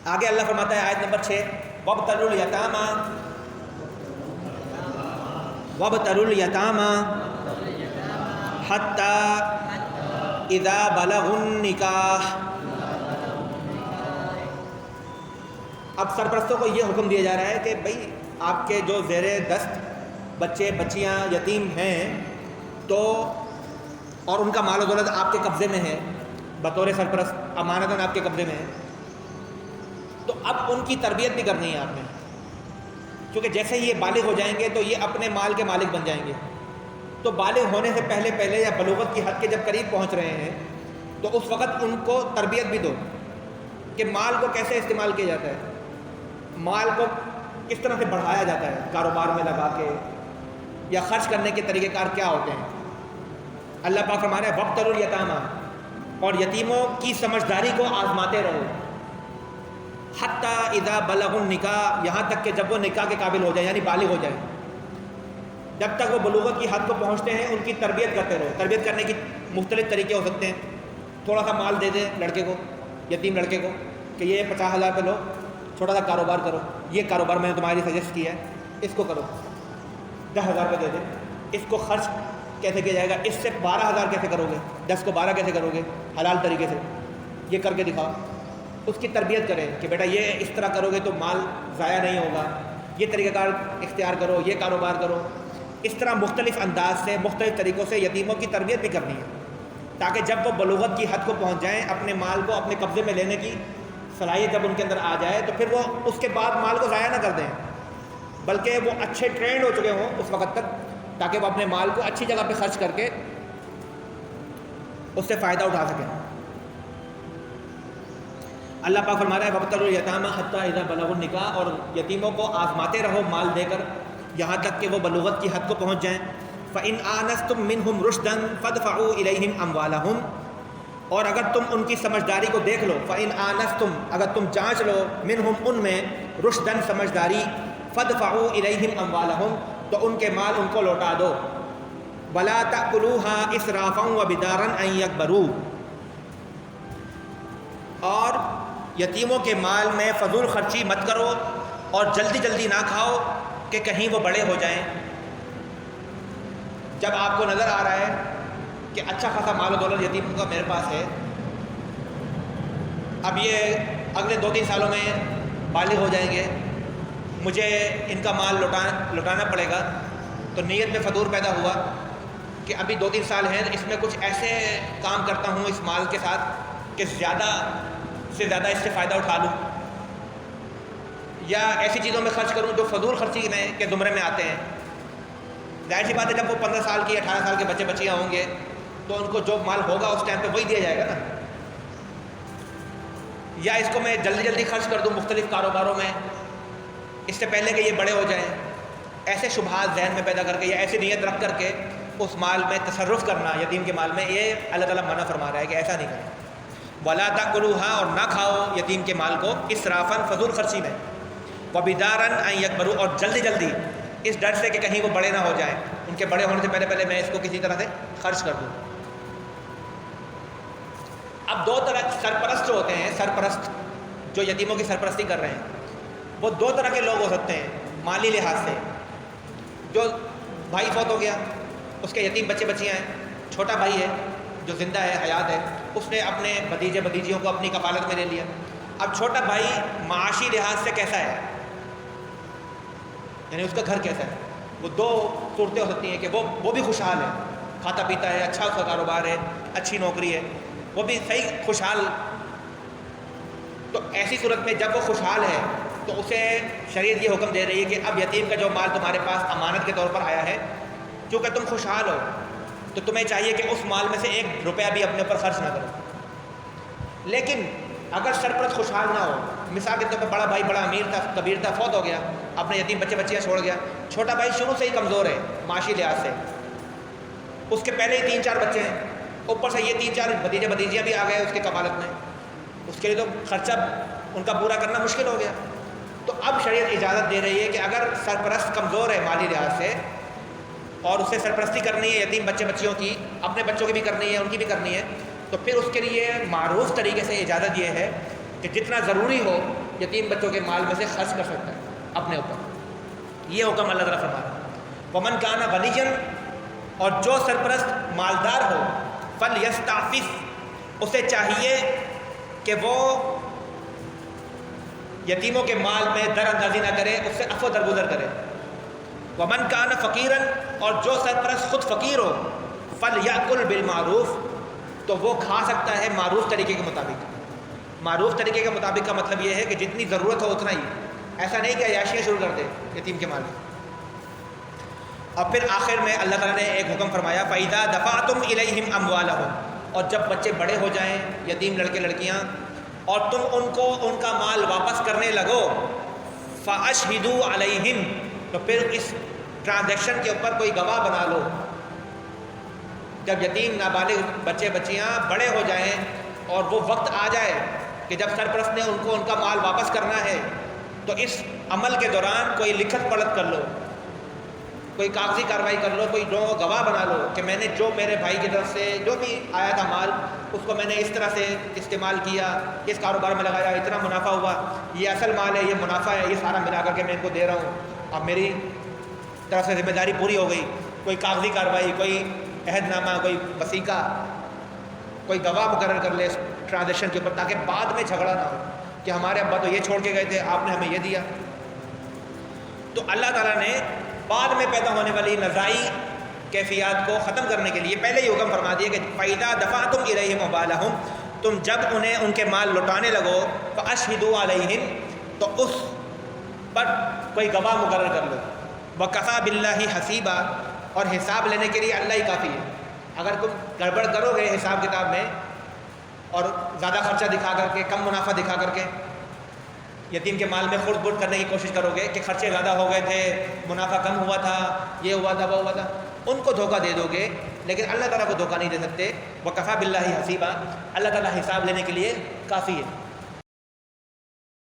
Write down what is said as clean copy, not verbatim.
آگے اللہ فرماتا ہے آیت نمبر 6 وابتلوا الیتامی حتی اذا بلغوا النکاح. اب سرپرستوں کو یہ حکم دیا جا رہا ہے کہ بھئی آپ کے جو زیر دست بچے بچیاں یتیم ہیں تو اور ان کا مال و دولت آپ کے قبضے میں ہے، بطور سرپرست امانتاً آپ کے قبضے میں ہے، تو اب ان کی تربیت بھی کرنی ہے آپ نے، کیونکہ جیسے ہی یہ بالغ ہو جائیں گے تو یہ اپنے مال کے مالک بن جائیں گے. تو بالغ ہونے سے پہلے یا بلوغت کی حد کے جب قریب پہنچ رہے ہیں تو اس وقت ان کو تربیت بھی دو کہ مال کو کیسے استعمال کیا جاتا ہے، مال کو کس طرح سے بڑھایا جاتا ہے، کاروبار میں لگا کے یا خرچ کرنے کے طریقہ کار کیا ہوتے ہیں. اللہ پاک فرما رہا ہے وابتلوا الیتامی، اور یتیموں کی سمجھداری کو آزماتے رہو، حتی اذا بلغوا النکاح، یہاں تک کہ جب وہ نکاح کے قابل ہو جائے یعنی بالغ ہو جائے، جب تک وہ بلوغت کی حد کو پہنچتے ہیں ان کی تربیت کرتے رہو. تربیت کرنے کی مختلف طریقے ہو سکتے ہیں. تھوڑا سا مال دے دیں لڑکے کو، یتیم لڑکے کو، کہ یہ 50,000 روپے لو، چھوٹا سا کاروبار کرو، یہ کاروبار میں نے تمہارے لیے سجیسٹ کیا ہے، اس کو کرو. 10,000 روپے دے دیں، اس کو خرچ کیسے کیا جائے گا، اس سے 12,000 کیسے کرو گے، 10 کو 12 کیسے کرو گے، حلال طریقے سے، یہ کر کے دکھاؤ. اس کی تربیت کریں کہ بیٹا یہ اس طرح کرو گے تو مال ضائع نہیں ہوگا، یہ طریقہ کار اختیار کرو، یہ کاروبار کرو. اس طرح مختلف انداز سے مختلف طریقوں سے یتیموں کی تربیت بھی کرنی ہے، تاکہ جب وہ بلوغت کی حد کو پہنچ جائیں، اپنے مال کو اپنے قبضے میں لینے کی صلاحیت جب ان کے اندر آ جائے تو پھر وہ اس کے بعد مال کو ضائع نہ کر دیں، بلکہ وہ اچھے ٹرینڈ ہو چکے ہوں اس وقت تک، تاکہ وہ اپنے مال کو اچھی جگہ پہ خرچ کر کے اس سے فائدہ اٹھا سکیں. اللہ پاک فرما رہا ہے وابتلوا الیتامی حتی اذا بلغوا النکاح، اور یتیموں کو آزماتے رہو مال دے کر یہاں تک کہ وہ بلوغت کی حد کو پہنچ جائیں. فَإِنْ آنَسْتُم مِّنْهُمْ رُشْدًا فَادْفَعُوا إِلَيْهِمْ أَمْوَالَهُمْ، اور اگر تم ان کی سمجھداری کو دیکھ لو، فَإِنْ آنَسْتُم، اگر تم جانچ لو، مِّنْهُمْ ان میں، رُشْدًا سمجھداری، فَادْفَعُوا إِلَيْهِمْ أَمْوَالَهُمْ تو ان کے مال ان کو لوٹا دو. وَلَا تَأْكُلُوهَا إِسْرَافًا وَبِدَارًا أَن يَكْبَرُوا، اور یتیموں کے مال میں فضول خرچی مت کرو اور جلدی جلدی نہ کھاؤ کہ کہیں وہ بڑے ہو جائیں. جب آپ کو نظر آ رہا ہے کہ اچھا خاصا مال و دولت یتیم کا میرے پاس ہے، اب یہ اگلے 2-3 سالوں میں بالغ ہو جائیں گے، مجھے ان کا مال لوٹانا پڑے گا، تو نیت میں فطور پیدا ہوا کہ ابھی 2-3 سال ہیں، اس میں کچھ ایسے کام کرتا ہوں اس مال کے ساتھ کہ زیادہ سے زیادہ اس سے فائدہ اٹھا لوں، یا ایسی چیزوں میں خرچ کروں جو فضول خرچی کے زمرے میں آتے ہیں. ظاہر سی بات ہے جب وہ 15 سال کی 18 سال کے بچے بچیاں ہوں گے تو ان کو جو مال ہوگا اس ٹائم پہ وہی دیا جائے گا نا. یا اس کو میں جلدی جلدی خرچ کر دوں مختلف کاروباروں میں اس سے پہلے کہ یہ بڑے ہو جائیں. ایسے شبہات ذہن میں پیدا کر کے یا ایسی نیت رکھ کر کے اس مال میں تصرف کرنا یتیم کے مال میں، یہ اللہ تعالیٰ منع فرما رہا ہے کہ ایسا نہیں کریں. وَلَا تَأْكُلُوهَا، اور نہ کھاؤ یتیم کے مال کو اسرافاً فضول خرچی میں، وَبِدَارًا أَن يَكْبَرُوا، اور جلدی جلدی اس ڈر سے کہ کہیں وہ بڑے نہ ہو جائیں، ان کے بڑے ہونے سے پہلے میں اس کو کسی طرح سے خرچ کر دوں. اب 2 طرح سرپرست جو ہوتے ہیں، سرپرست جو یتیموں کی سرپرستی کر رہے ہیں، وہ 2 طرح کے لوگ ہو سکتے ہیں مالی لحاظ سے. جو بھائی فوت ہو گیا، اس کے یتیم بچے بچیاں ہیں، چھوٹا بھائی ہے جو زندہ ہے، حیات ہے، اس نے اپنے بھتیجے بھتیجیوں کو اپنی کفالت میں لے لیا. اب چھوٹا بھائی معاشی لحاظ سے کیسا ہے، یعنی اس کا گھر کیسا ہے، وہ 2 صورتیں ہو سکتی ہیں کہ وہ بھی خوشحال ہے، کھاتا پیتا ہے، اچھا اس کا کاروبار ہے، اچھی نوکری ہے، وہ بھی صحیح خوشحال. تو ایسی صورت میں جب وہ خوشحال ہے تو اسے شریعت یہ حکم دے رہی ہے کہ اب یتیم کا جو مال تمہارے پاس امانت کے طور پر آیا ہے، چونکہ تم خوشحال ہو تو تمہیں چاہیے کہ اس مال میں سے 1 روپیہ بھی اپنے اوپر خرچ نہ کرو. لیکن اگر سرپرست خوشحال نہ ہو، مثال کے طور پر بڑا بھائی بڑا امیر تھا، کبیر تھا، فوت ہو گیا، اپنے یتیم بچے بچیاں چھوڑ گیا، چھوٹا بھائی شروع سے ہی کمزور ہے معاشی لحاظ سے، اس کے پہلے ہی 3-4 بچے ہیں، اوپر سے یہ 3-4 بھتیجے بھتیجیاں بھی آ گئے اس کے کفالت میں، اس کے لیے تو خرچہ ان کا پورا کرنا مشکل ہو گیا. تو اب شریعت اجازت دے رہی ہے کہ اگر سرپرست کمزور ہے مالی لحاظ سے اور اسے سرپرستی کرنی ہے یتیم بچے بچیوں کی، اپنے بچوں کی بھی کرنی ہے، ان کی بھی کرنی ہے، تو پھر اس کے لیے معروف طریقے سے اجازت یہ ہے کہ جتنا ضروری ہو یتیم بچوں کے مال میں سے خرچ کر سکتا ہے اپنے اوپر. یہ حکم اللہ تعالیٰ فرما رہا ہے. ومن کان غنیا، اور جو سرپرست مالدار ہو، فلیستعفف، اسے چاہیے کہ وہ یتیموں کے مال میں در اندازی نہ کرے، اس سے عفو درگزر کرے. ومن کان فقیرا، اور جو سرپرست خود فقیر ہو، فلیأکل بالمعروف، تو وہ کھا سکتا ہے معروف طریقے کے مطابق. معروف طریقے کے مطابق کا مطلب یہ ہے کہ جتنی ضرورت ہو اتنا ہی، ایسا نہیں کہ عیاشیاں شروع کر دے یتیم کے مال میں. اور پھر آخر میں اللہ تعالیٰ نے ایک حکم فرمایا، فَإِذَا دَفَعْتُمْ إِلَيْهِمْ أَمْوَالَهُمْ، اور جب بچے بڑے ہو جائیں، یتیم لڑکے لڑکیاں، اور تم ان کو ان کا مال واپس کرنے لگو، فَأَشْهِدُوا عَلَيْهِمْ، تو پھر اس ٹرانزیکشن کے اوپر کوئی گواہ بنا لو. جب یتیم نابالغ بچے بچیاں بڑے ہو جائیں اور وہ وقت آ جائے کہ جب سرپرست نے ان کو ان کا مال واپس کرنا ہے، تو اس عمل کے دوران کوئی لکھت پڑھت کر لو، کوئی کاغذی کارروائی کر لو، کوئی گواہ بنا لو کہ میں نے جو میرے بھائی کی طرف سے جو بھی آیا تھا مال، اس کو میں نے اس طرح سے استعمال کیا، اس کاروبار میں لگایا، اتنا منافع ہوا، یہ اصل مال ہے، یہ منافع ہے، یہ سارا ملا کر کے میں ان کو دے رہا ہوں، اب میری طرف سے ذمہ داری پوری ہو گئی. کوئی کاغذی کارروائی، کوئی عہد نامہ، کوئی وثیقہ، کوئی گواہ مقرر کر لے اس ٹرانزیکشن کے اوپر، تاکہ بعد میں جھگڑا نہ ہو کہ ہمارے ابا تو یہ چھوڑ کے گئے تھے، آپ نے ہمیں یہ دیا. تو اللہ تعالیٰ نے بعد میں پیدا ہونے والی نزاعی کیفیات کو ختم کرنے کے لیے پہلے ہی حکم فرما دیا کہ فَإِذَا دَفَعْتُمْ إِلَيْهِمْ أَمْوَالَهُمْ، تم جب انہیں ان کے مال لوٹانے لگو، فَأَشْهِدُوا عَلَيْهِمْ، تو اس پر کوئی گواہ مقرر کر لو. وَكَفَى بِاللَّهِ حَسِيبًا، اور حساب لینے کے لیے اللہ ہی کافی ہے. اگر تم گڑبڑ کرو گے حساب کتاب میں اور زیادہ خرچہ دکھا کر کے، کم منافع دکھا کر کے یتیم کے مال میں خرد برد کرنے کی کوشش کرو گے کہ خرچے زیادہ ہو گئے تھے، منافع کم ہوا تھا، یہ ہوا تھا، وہ ہوا تھا، ان کو دھوکہ دے دو گے، لیکن اللہ تعالیٰ کو دھوکہ نہیں دے سکتے. وَكَفَى بِاللَّهِ حَسِيبًا، اللہ تعالیٰ حساب لینے کے لیے کافی ہے.